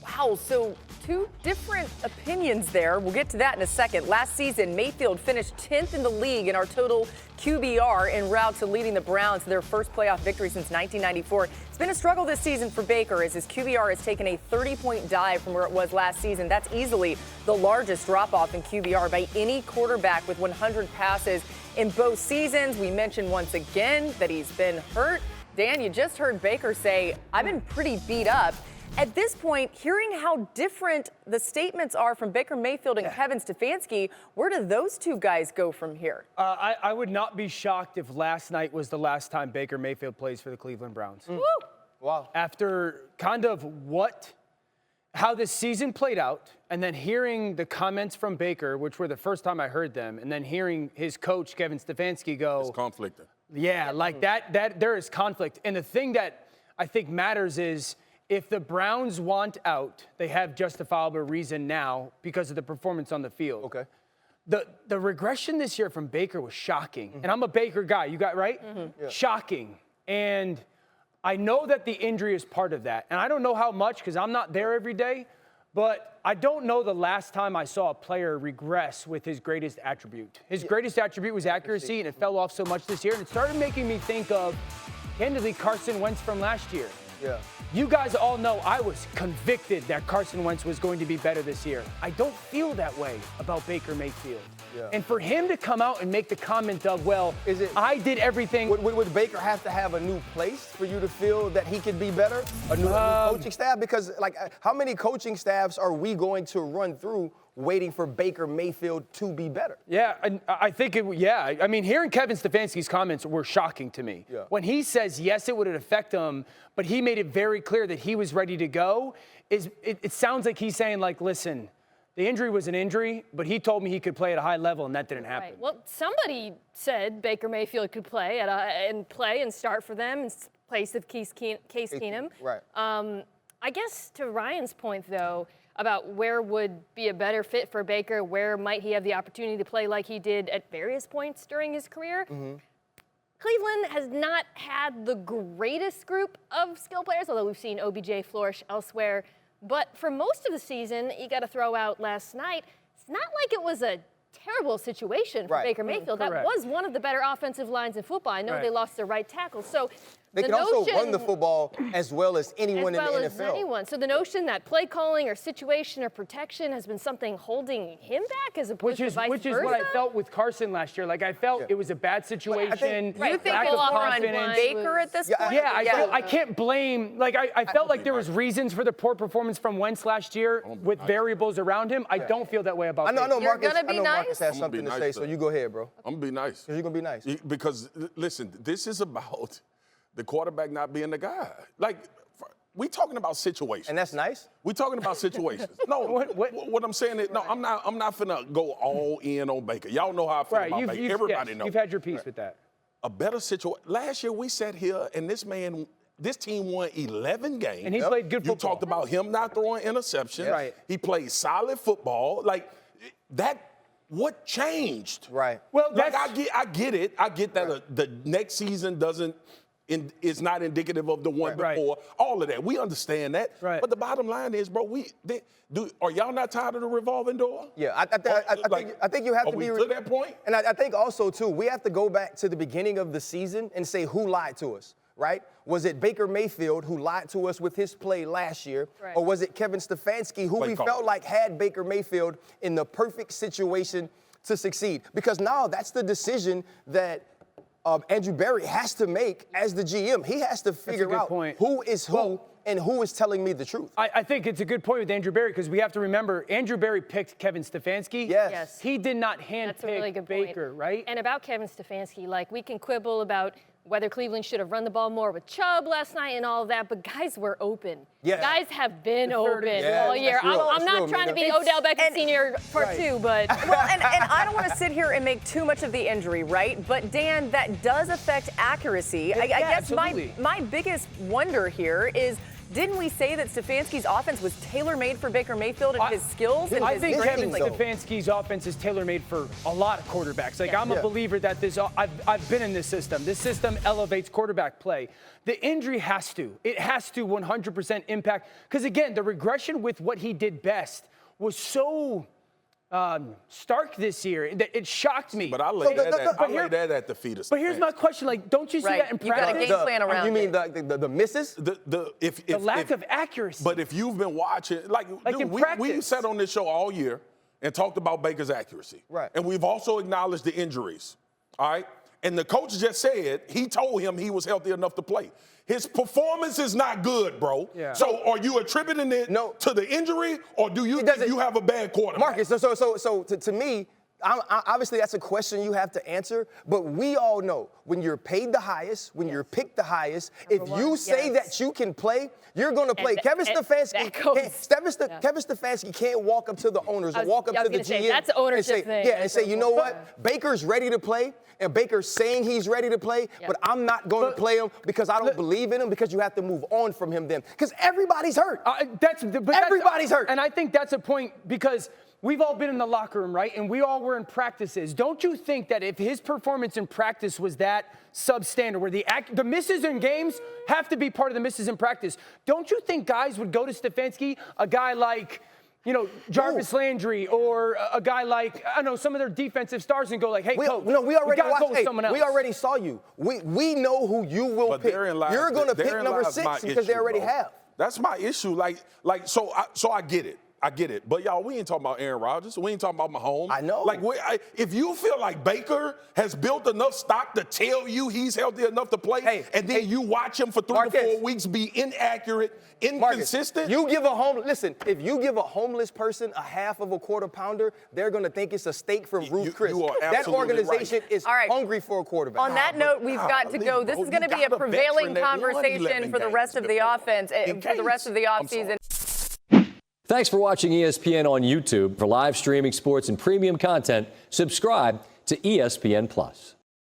Wow, so two different opinions there. We'll get to that in a second. Last season, Mayfield finished 10th in the league in our total QBR en route to leading the Browns to their first playoff victory since 1994. It's been a struggle this season for Baker as his QBR has taken a 30-point dive from where it was last season. That's easily the largest drop-off in QBR by any quarterback with 100 passes in both seasons. We mentioned once again that he's been hurt. Dan, you just heard Baker say, I've been pretty beat up. At this point, hearing how different the statements are from Baker Mayfield and Kevin Stefanski, where do those two guys go from here? I would not be shocked if last night was the last time Baker Mayfield plays for the Cleveland Browns. Woo! Wow. After kind of how this season played out, and then hearing the comments from Baker, which were the first time I heard them, and then hearing his coach, Kevin Stefanski, go. It's conflicted. Yeah, like that there is conflict. And the thing that I think matters is, if the Browns want out, they have justifiable reason now because of the performance on the field. Okay. The regression this year from Baker was shocking. And I'm a Baker guy, you got right? Yeah. Shocking. And I know that the injury is part of that. And I don't know how much because I'm not there every day, but I don't know the last time I saw a player regress with his greatest attribute. His greatest attribute was accuracy, and it fell off so much this year. And it started making me think of, candidly, Carson Wentz from last year. Yeah. You guys all know I was convicted that Carson Wentz was going to be better this year. I don't feel that way about Baker Mayfield. Yeah. And for him to come out and make the comment of, well, I did everything. Would Baker have to have a new place for you to feel that he could be better? A new coaching staff? Because, like, how many coaching staffs are we going to run through waiting for Baker Mayfield to be better? Yeah, I think I mean, hearing Kevin Stefanski's comments were shocking to me. Yeah. When he says, yes, it would affect him, but he made it very clear that he was ready to go, it sounds like he's saying, like, listen, the injury was an injury, but he told me he could play at a high level, and that didn't happen. Right. Well, somebody said Baker Mayfield could play and start for them in place of Case Keenum. Right. I guess to Ryan's point, though, about where would be a better fit for Baker, where might he have the opportunity to play like he did at various points during his career. Cleveland has not had the greatest group of skill players, although we've seen OBJ flourish elsewhere. But for most of the season, you got to throw out last night, it's not like it was a terrible situation for Baker Mayfield. That was one of the better offensive lines in football. I know they lost their right tackle. So they can also run the football as well as anyone in the NFL. As well as anyone. So the notion that play calling or situation or protection has been something holding him back as opposed to vice versa. Which is what I felt with Carson last year. Like, I felt it was a bad situation. You think we'll offer on Baker at this point? Yeah, I can't blame. Like, I felt like there was reasons for the poor performance from Wentz last year with variables around him. I don't feel that way about Baker. I know You're going to be nice? Marcus has something to say, so you go ahead, bro. I'm going to be nice. You're going to be nice. Because, listen, this is about the quarterback not being the guy. Like, we talking about situations. And that's nice? We talking about situations. No, what I'm saying is, no, I'm not finna go all in on Baker. Y'all know how I feel about Baker. Everybody knows. You've had your piece with that. A better situation. Last year we sat here and this team won 11 games. And he played good football. You talked about him not throwing interceptions. Right. He played solid football. Like, that, what changed? Right. Well, like, I get it. I get that the next season is not indicative of the one before. All of that. We understand that. Right. But the bottom line is, bro, are y'all not tired of the revolving door? Yeah, I think you have to be to that point. And I think also, too, we have to go back to the beginning of the season and say who lied to us, right? Was it Baker Mayfield who lied to us with his play last year? Right. Or was it Kevin Stefanski who we felt like had Baker Mayfield in the perfect situation to succeed? Because now that's the decision that Andrew Berry has to make as the GM. He has to figure out who is who and who is telling me the truth. I think it's a good point with Andrew Berry because we have to remember Andrew Berry picked Kevin Stefanski. Yes. He did not handpick Baker, right? And about Kevin Stefanski, like, we can quibble about whether Cleveland should have run the ball more with Chubb last night and all of that, but guys were open. Yeah. Guys have been open all year. That's real. I'm not trying to be Odell Beckham Sr. part two, but. Well, and I don't want to sit here and make too much of the injury, right? But, Dan, that does affect accuracy. I guess absolutely. my biggest wonder here is, didn't we say that Stefanski's offense was tailor-made for Baker Mayfield and his skills and I his think strengths? Kevin Like, Stefanski's offense is tailor-made for a lot of quarterbacks. Like, I'm a believer that I've been in this system. This system elevates quarterback play. The injury has to. It has to 100% impact. Because, again, the regression with what he did best was so stark this year. It shocked me. But I lay that at the feet of Stefanski. But here's my question. Like, don't you see that in You got practice? a game plan around You mean it. the misses? The lack of accuracy. But if you've been watching, in we practice. sat on this show all year and talked about Baker's accuracy. Right. And we've also acknowledged the injuries. All right. And the coach just said he told him he was healthy enough to play. His performance is not good, bro. Yeah. So are you attributing it to the injury, or do you think you have a bad quarterback? Marcus, so to me, obviously that's a question you have to answer, but we all know when you're paid the highest, when you're picked the highest, if you say that you can play, you're going to play. Kevin Stefanski can't walk up to the owners or walk up to the GM that's an ownership thing. and say, you know what, Baker's ready to play, and Baker's saying he's ready to play, but I'm not going to play him because I don't believe in him, because you have to move on from him then. Because everybody's hurt. Everybody's hurt. And I think that's a point, because we've all been in the locker room, right? And we all were in practices. Don't you think that if his performance in practice was that substandard, where the misses in games have to be part of the misses in practice, don't you think guys would go to Stefanski, a guy like, Jarvis Landry, or a guy like, I don't know, some of their defensive stars, and go like, hey, coach, we gotta go with someone else. We already saw you. We know who you will pick. You're going to pick number 6 because they already have. That's my issue. So I get it. I get it. But, y'all, we ain't talking about Aaron Rodgers. We ain't talking about Mahomes. I know. If you feel like Baker has built enough stock to tell you he's healthy enough to play, and then you watch him for 3 to 4 weeks be inaccurate, inconsistent. Marcus, if you give a homeless person a half of a quarter pounder, they're going to think it's a steak from Ruth Chris. You are that organization is All right. hungry for a quarterback. On that note, we've got to go. This is going to be a prevailing conversation for the rest of the offense, for the rest of the offseason. Thanks for watching ESPN on YouTube. For live streaming sports and premium content, subscribe to ESPN+.